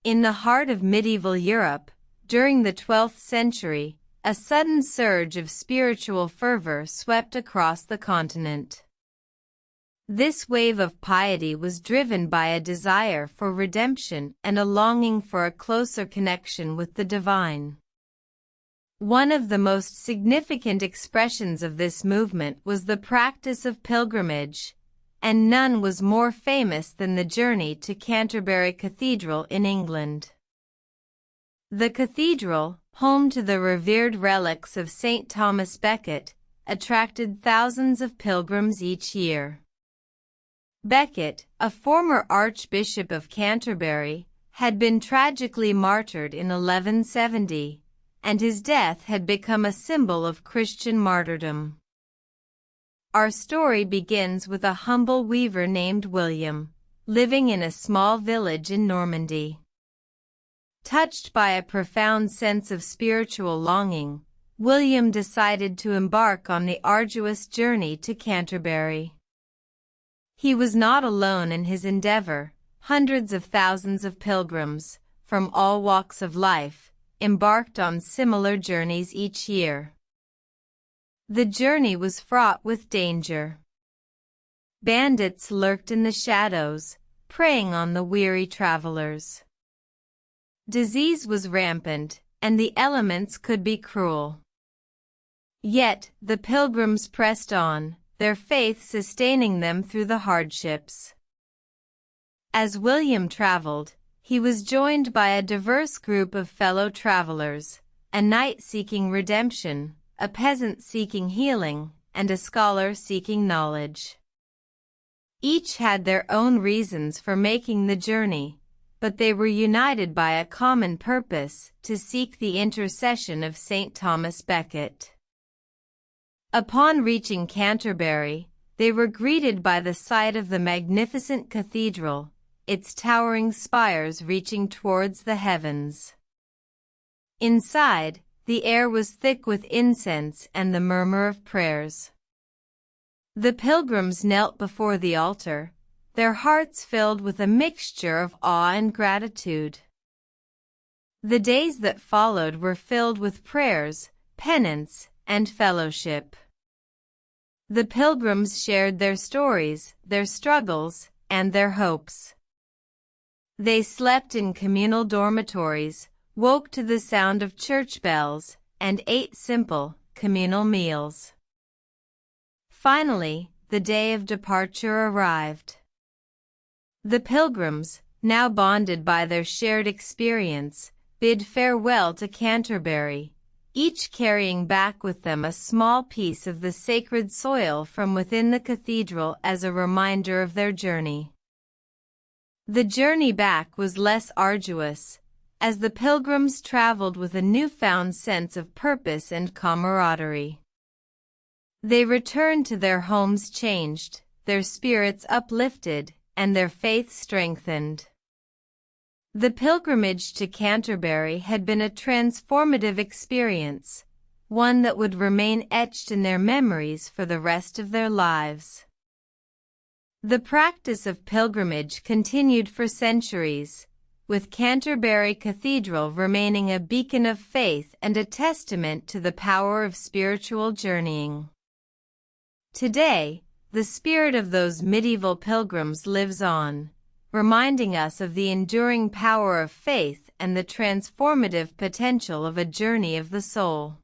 In the heart of medieval Europe, during the 12th century, a sudden surge of spiritual fervor swept across the continent. This wave of piety was driven by a desire for redemption and a longing for a closer connection with the divine. One of the most significant expressions of this movement was the practice of pilgrimage, and none was more famous than the journey to Canterbury Cathedral in England. The cathedral, home to the revered relics of Saint Thomas Becket, attracted thousands of pilgrims each year. Becket, a former Archbishop of Canterbury, had been tragically martyred in 1170, and his death had become a symbol of Christian martyrdom. Our story begins with a humble weaver named William, living in a small village in Normandy. Touched by a profound sense of spiritual longing, William decided to embark on the arduous journey to Canterbury. He was not alone in his endeavor. Hundreds of thousands of pilgrims, from all walks of life, embarked on similar journeys each year. The journey was fraught with danger. Bandits lurked in the shadows, preying on the weary travelers. Disease was rampant, and the elements could be cruel. Yet, the pilgrims pressed on, their faith sustaining them through the hardships. As William traveled, he was joined by a diverse group of fellow travelers, a knight seeking redemption, a peasant seeking healing, and a scholar seeking knowledge. Each had their own reasons for making the journey, but they were united by a common purpose: to seek the intercession of Saint Thomas Becket. Upon reaching Canterbury, they were greeted by the sight of the magnificent cathedral, its towering spires reaching towards the heavens. Inside, the air was thick with incense and the murmur of prayers. The pilgrims knelt before the altar, their hearts filled with a mixture of awe and gratitude. The days that followed were filled with prayers, penance, and fellowship. The pilgrims shared their stories, their struggles, and their hopes. They slept in communal dormitories, woke to the sound of church bells, and ate simple, communal meals. Finally, the day of departure arrived. The pilgrims, now bonded by their shared experience, bid farewell to Canterbury, each carrying back with them a small piece of the sacred soil from within the cathedral as a reminder of their journey. The journey back was less arduous, as the pilgrims traveled with a newfound sense of purpose and camaraderie. They returned to their homes changed, their spirits uplifted, and their faith strengthened. The pilgrimage to Canterbury had been a transformative experience, one that would remain etched in their memories for the rest of their lives. The practice of pilgrimage continued for centuries, with Canterbury Cathedral remaining a beacon of faith and a testament to the power of spiritual journeying. Today, the spirit of those medieval pilgrims lives on, reminding us of the enduring power of faith and the transformative potential of a journey of the soul.